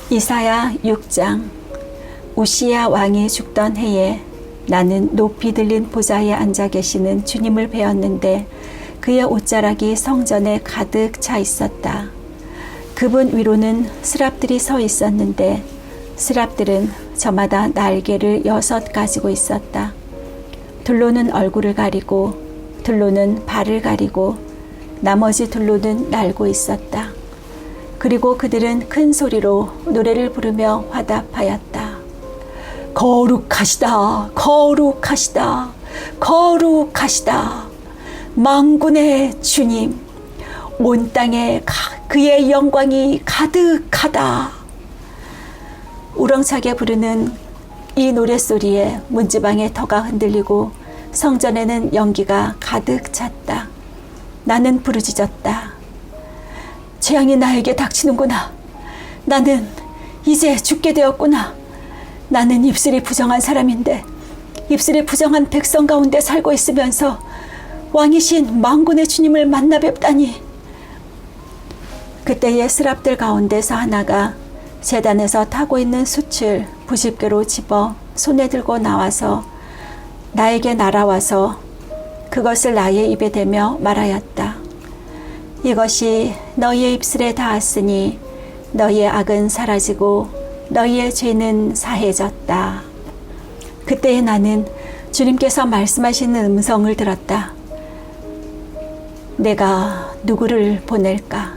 이사야 6장. 우시야 왕이 죽던 해에 나는 높이 들린 보좌에 앉아 계시는 주님을 배웠는데 그의 옷자락이 성전에 가득 차 있었다. 그분 위로는 스랍들이 서 있었는데 스랍들은 저마다 날개를 6 가지고 있었다. 둘로는 얼굴을 가리고 둘로는 발을 가리고 나머지 둘로는 날고 있었다. 그리고 그들은 큰 소리로 노래를 부르며 화답하였다. 거룩하시다, 거룩하시다, 거룩하시다. 만군의 주님, 온 땅에 그의 영광이 가득하다. 우렁차게 부르는 이 노랫소리에 문지방의 터가 흔들리고 성전에는 연기가 가득 찼다. 나는 부르짖었다. 재앙이 나에게 닥치는구나. 나는 이제 죽게 되었구나. 나는 입술이 부정한 사람인데 입술이 부정한 백성 가운데 살고 있으면서 왕이신 만군의 주님을 만나 뵙다니. 그때의 스랍들 가운데서 하나가 제단에서 타고 있는 숯을 부십개로 집어 손에 들고 나와서 나에게 날아와서 그것을 나의 입에 대며 말하였다. 이것이 너희의 입술에 닿았으니 너희의 악은 사라지고 너희의 죄는 사해졌다. 그때에 나는 주님께서 말씀하시는 음성을 들었다. 내가 누구를 보낼까?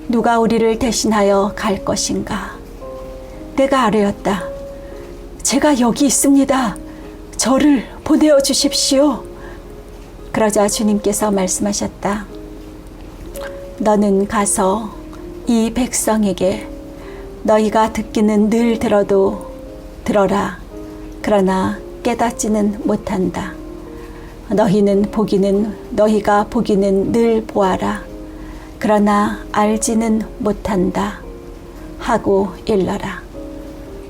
누가 우리를 대신하여 갈 것인가? 내가 아뢰었다. 제가 여기 있습니다. 저를 보내어 주십시오. 그러자 주님께서 말씀하셨다. 너는 가서 이 백성에게 너희가 듣기는 늘 들어도 들어라. 그러나 깨닫지는 못한다. 너희가 보기는 늘 보아라. 그러나 알지는 못한다. 하고 일러라.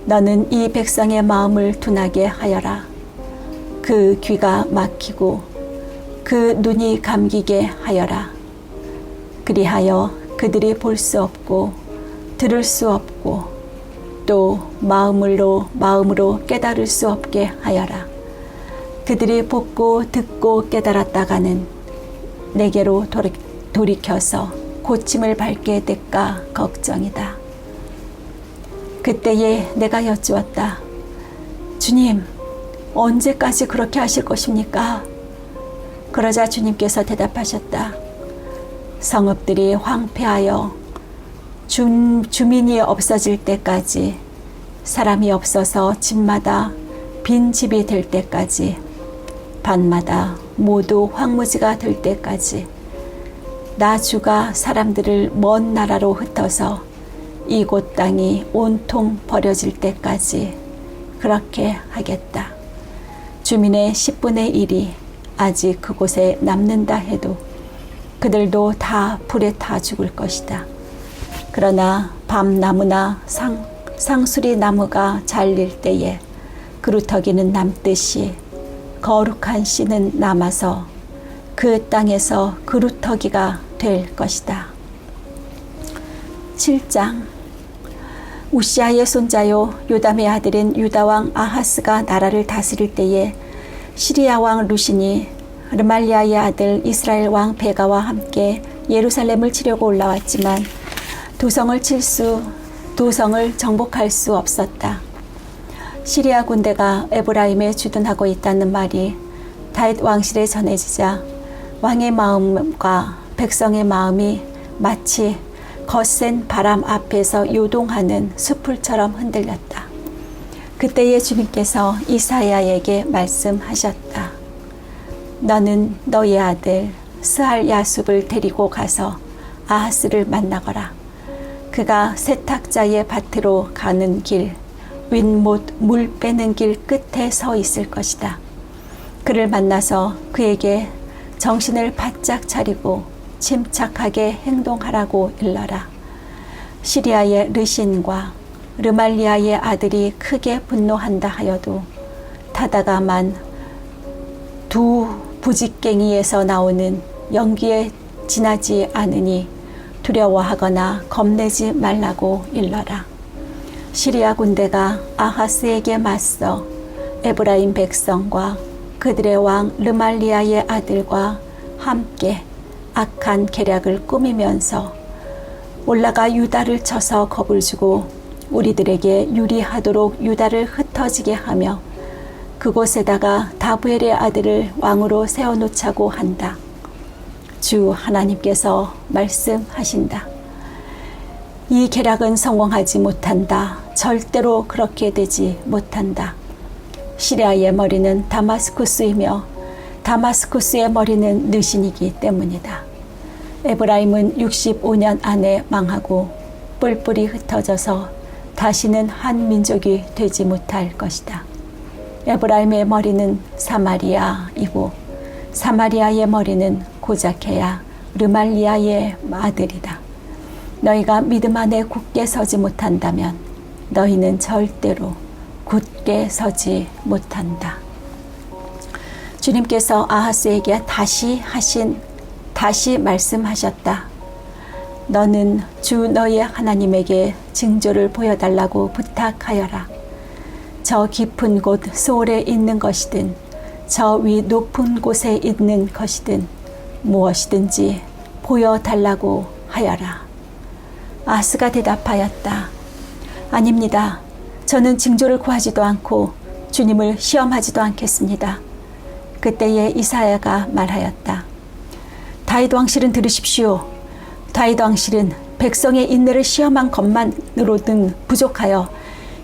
너는 이 백성의 마음을 둔하게 하여라. 그 귀가 막히고 그 눈이 감기게 하여라. 그리하여 그들이 볼 수 없고 들을 수 없고 또 마음으로 깨달을 수 없게 하여라. 그들이 보고 듣고 깨달았다가는 내게로 돌이켜서 고침을 밟게 될까 걱정이다. 그때에 내가 여쭈었다. 주님, 언제까지 그렇게 하실 것입니까? 그러자 주님께서 대답하셨다. 성읍들이 황폐하여 주민이 없어질 때까지, 사람이 없어서 집마다 빈 집이 될 때까지, 밤마다 모두 황무지가 될 때까지, 나 주가 사람들을 먼 나라로 흩어서 이곳 땅이 온통 버려질 때까지 그렇게 하겠다. 주민의 10분의 1이 아직 그곳에 남는다 해도 그들도 다 불에 타 죽을 것이다. 그러나 밤나무나 상수리 나무가 잘릴 때에 그루터기는 남듯이 거룩한 씨는 남아서 그 땅에서 그루터기가 될 것이다. 7장. 우시아의 손자요 요담의 아들인 유다왕 아하스가 나라를 다스릴 때에 시리아 왕 루신이 르말리아의 아들 이스라엘 왕 베가와 함께 예루살렘을 치려고 올라왔지만 두 성을 정복할 수 없었다. 시리아 군대가 에브라임에 주둔하고 있다는 말이 다윗 왕실에 전해지자 왕의 마음과 백성의 마음이 마치 거센 바람 앞에서 요동하는 숲풀처럼 흔들렸다. 그때에 주님께서 이사야에게 말씀하셨다. 너는 너의 아들 스알 야숲을 데리고 가서 아하스를 만나거라. 그가 세탁자의 밭으로 가는 길, 윗못 물 빼는 길 끝에 서 있을 것이다. 그를 만나서 그에게 정신을 바짝 차리고 침착하게 행동하라고 일러라. 시리아의 르신과 르말리아의 아들이 크게 분노한다 하여도 타다가만 두 부직갱이에서 나오는 연기에 지나지 않으니 두려워하거나 겁내지 말라고 일러라. 시리아 군대가 아하스에게 맞서 에브라임 백성과 그들의 왕 르말리아의 아들과 함께 악한 계략을 꾸미면서 올라가 유다를 쳐서 겁을 주고 우리들에게 유리하도록 유다를 흩어지게 하며 그곳에다가 다부엘의 아들을 왕으로 세워놓자고 한다. 주 하나님께서 말씀하신다. 이 계략은 성공하지 못한다. 절대로 그렇게 되지 못한다. 시리아의 머리는 다마스쿠스이며 다마스쿠스의 머리는 느신이기 때문이다. 에브라임은 65년 안에 망하고 뿔뿔이 흩어져서 다시는 한 민족이 되지 못할 것이다. 에브라임의 머리는 사마리아이고 사마리아의 머리는 고자케야 르말리아의 아들이다. 너희가 믿음 안에 굳게 서지 못한다면 너희는 절대로 굳게 서지 못한다. 주님께서 아하스에게 다시 말씀하셨다. 너는 주 너의 하나님에게 징조를 보여달라고 부탁하여라. 저 깊은 곳 소홀에 있는 것이든 저 위 높은 곳에 있는 것이든 무엇이든지 보여달라고 하여라. 아하스가 대답하였다. 아닙니다. 저는 징조를 구하지도 않고 주님을 시험하지도 않겠습니다. 그때에 이사야가 말하였다. 다윗 왕실은 들으십시오. 다윗 왕실은 백성의 인내를 시험한 것만으로는 부족하여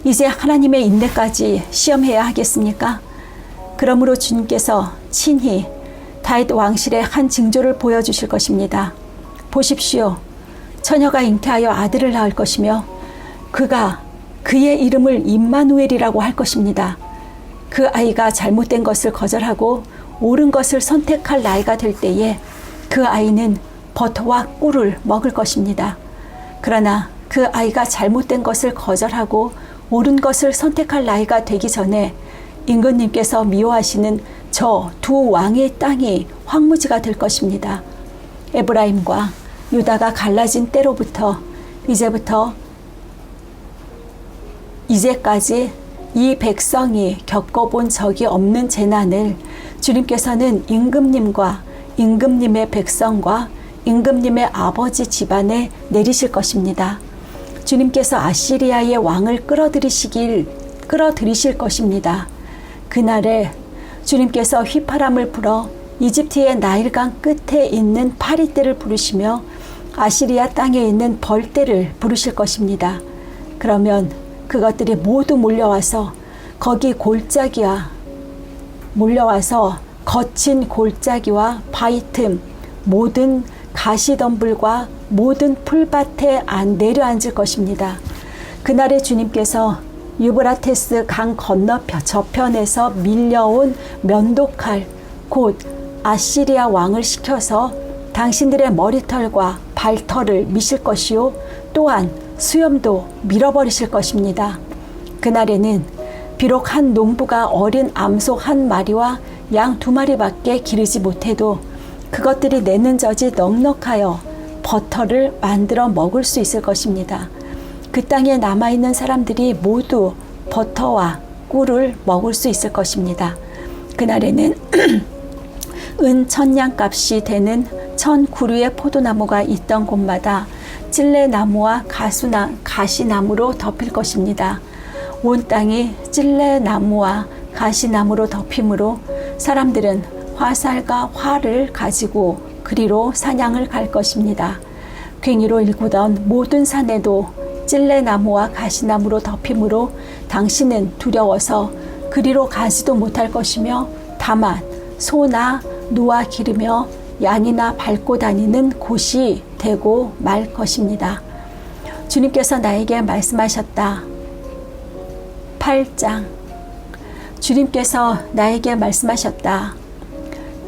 이제 하나님의 인내까지 시험해야 하겠습니까? 그러므로 주님께서 친히 다윗 왕실의 한 징조를 보여주실 것입니다. 보십시오. 처녀가 잉태하여 아들을 낳을 것이며 그의 이름을 임마누엘이라고 할 것입니다. 그 아이가 잘못된 것을 거절하고 옳은 것을 선택할 나이가 될 때에 그 아이는 버터와 꿀을 먹을 것입니다. 그러나 그 아이가 잘못된 것을 거절하고 옳은 것을 선택할 나이가 되기 전에 임금님께서 미워하시는 저 두 왕의 땅이 황무지가 될 것입니다. 에브라임과 유다가 갈라진 때로부터 이제까지 이 백성이 겪어본 적이 없는 재난을 주님께서는 임금님과 임금님의 백성과 임금님의 아버지 집안에 내리실 것입니다. 주님께서 아시리아의 왕을 끌어들이실 것입니다. 그날에 주님께서 휘파람을 불어 이집트의 나일강 끝에 있는 파리떼를 부르시며 아시리아 땅에 있는 벌떼를 부르실 것입니다. 그러면 그것들이 모두 몰려와서 거친 골짜기와 바위 틈 모든 가시덤불과 모든 풀밭에 내려앉을 것입니다. 그날에 주님께서 유브라테스 강 건너 저편에서 밀려온 면도칼 곧 아시리아 왕을 시켜서 당신들의 머리털과 발털을 미실 것이요 또한 수염도 밀어버리실 것입니다. 그날에는 비록 한 농부가 어린 암소 한 마리와 양 2마리밖에 기르지 못해도 그것들이 내는 젖이 넉넉하여 버터를 만들어 먹을 수 있을 것입니다. 그 땅에 남아있는 사람들이 모두 버터와 꿀을 먹을 수 있을 것입니다. 그날에는 은 1000냥값이 되는 1000구류의 포도나무가 있던 곳마다 찔레나무와 가시나무로 덮일 것입니다. 온 땅이 찔레나무와 가시나무로 덮이므로 사람들은 화살과 활을 가지고 그리로 사냥을 갈 것입니다. 괭이로 일구던 모든 산에도 찔레나무와 가시나무로 덮이므로 당신은 두려워서 그리로 가지도 못할 것이며 다만 소나 누아 기르며 양이나 밟고 다니는 곳이 되고 말 것입니다. 주님께서 나에게 말씀하셨다. 8장 주님께서 나에게 말씀하셨다.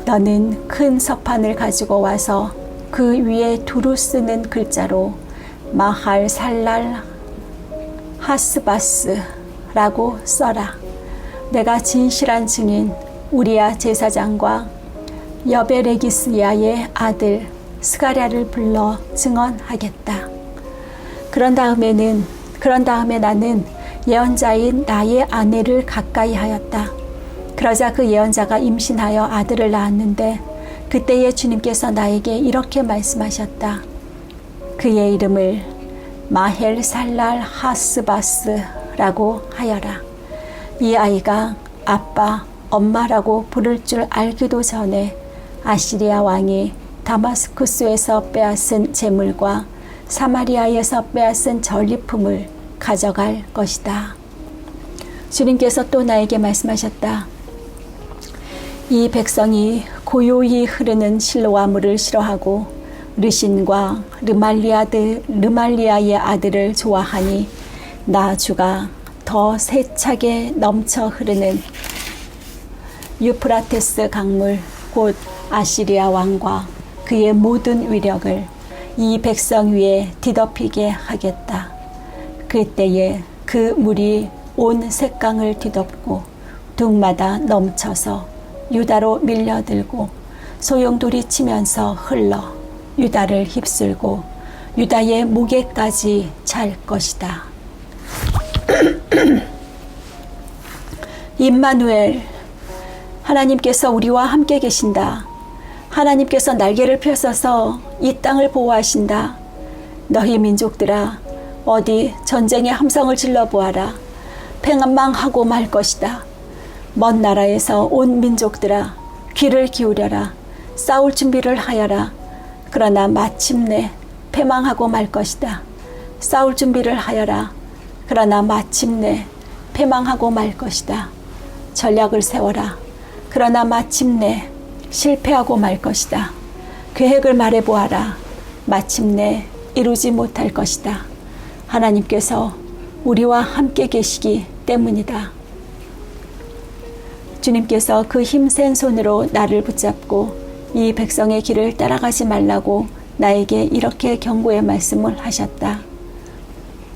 너는 큰 서판을 가지고 와서 그 위에 두루 쓰는 글자로 마할 살랄 하스바스라고 써라. 내가 진실한 증인 우리야 제사장과 여베레기스야의 아들 스가랴를 불러 증언하겠다. 그런 다음에 나는 예언자인 나의 아내를 가까이 하였다. 그러자 그 예언자가 임신하여 아들을 낳았는데 그때에 주님께서 나에게 이렇게 말씀하셨다. 그의 이름을 마헬 살랄 하스바스라고 하여라. 이 아이가 아빠, 엄마라고 부를 줄 알기도 전에 아시리아 왕이 다마스쿠스에서 빼앗은 재물과 사마리아에서 빼앗은 전리품을 가져갈 것이다. 주님께서 또 나에게 말씀하셨다. 이 백성이 고요히 흐르는 실로와 물을 싫어하고 르신과 르말리아의 아들을 좋아하니 나 주가 더 세차게 넘쳐 흐르는 유프라테스 강물 곧 아시리아 왕과 그의 모든 위력을 이 백성 위에 뒤덮이게 하겠다. 그때에 그 물이 온 색강을 뒤덮고 둑마다 넘쳐서 유다로 밀려들고 소용돌이 치면서 흘러 유다를 휩쓸고 유다의 무게까지 찰 것이다. 임마누엘, 하나님께서 우리와 함께 계신다. 하나님께서 날개를 펴셔서 이 땅을 보호하신다. 너희 민족들아, 어디 전쟁의 함성을 질러보아라. 패망하고 말 것이다. 먼 나라에서 온 민족들아, 귀를 기울여라. 싸울 준비를 하여라. 그러나 마침내 패망하고 말 것이다. 싸울 준비를 하여라. 그러나 마침내 패망하고 말 것이다. 전략을 세워라. 그러나 마침내 실패하고 말 것이다. 계획을 말해보아라. 마침내 이루지 못할 것이다. 하나님께서 우리와 함께 계시기 때문이다. 주님께서 그 힘센 손으로 나를 붙잡고 이 백성의 길을 따라가지 말라고 나에게 이렇게 경고의 말씀을 하셨다.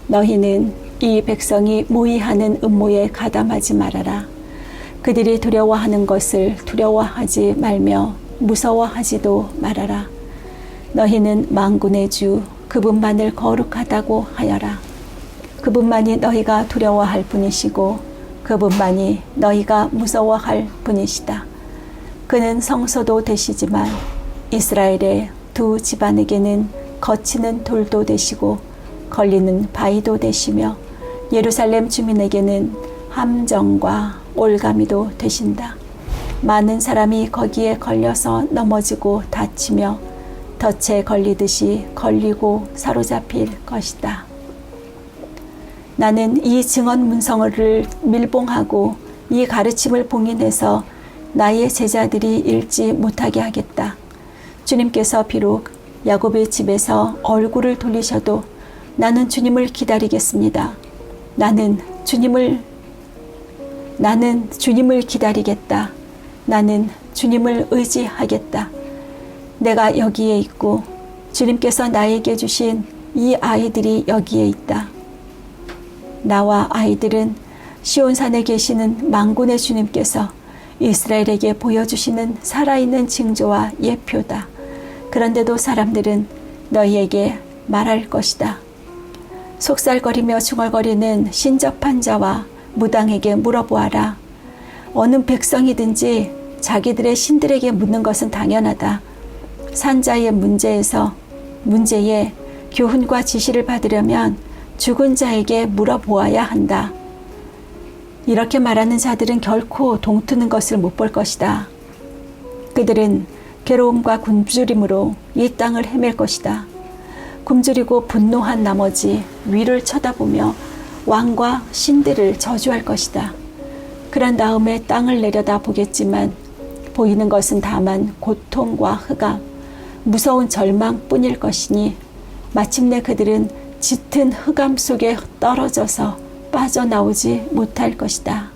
너희는 이 백성이 모의하는 음모에 가담하지 말아라. 그들이 두려워하는 것을 두려워하지 말며 무서워하지도 말아라. 너희는 만군의 주 그분만을 거룩하다고 하여라. 그분만이 너희가 두려워할 분이시고 그분만이 너희가 무서워할 분이시다. 그는 성소도 되시지만 이스라엘의 두 집안에게는 거치는 돌도 되시고 걸리는 바위도 되시며 예루살렘 주민에게는 함정과 올가미도 되신다. 많은 사람이 거기에 걸려서 넘어지고 다치며 덫에 걸리듯이 걸리고 사로잡힐 것이다. 나는 이 증언 문서를 밀봉하고 이 가르침을 봉인해서 나의 제자들이 읽지 못하게 하겠다. 주님께서 비록 야곱의 집에서 얼굴을 돌리셔도 나는 주님을 기다리겠습니다. 나는 주님을 기다리겠다. 나는 주님을 의지하겠다. 내가 여기에 있고 주님께서 나에게 주신 이 아이들이 여기에 있다. 나와 아이들은 시온산에 계시는 만군의 주님께서 이스라엘에게 보여주시는 살아있는 징조와 예표다. 그런데도 사람들은 너희에게 말할 것이다. 속살거리며 중얼거리는 신접한 자와 무당에게 물어보아라. 어느 백성이든지 자기들의 신들에게 묻는 것은 당연하다. 산자의 문제에 교훈과 지시를 받으려면 죽은 자에게 물어보아야 한다. 이렇게 말하는 자들은 결코 동트는 것을 못 볼 것이다. 그들은 괴로움과 굶주림으로 이 땅을 헤맬 것이다. 굶주리고 분노한 나머지 위를 쳐다보며 왕과 신들을 저주할 것이다. 그런 다음에 땅을 내려다 보겠지만 보이는 것은 다만 고통과 흑암, 무서운 절망뿐일 것이니 마침내 그들은 짙은 흑암 속에 떨어져서 빠져나오지 못할 것이다.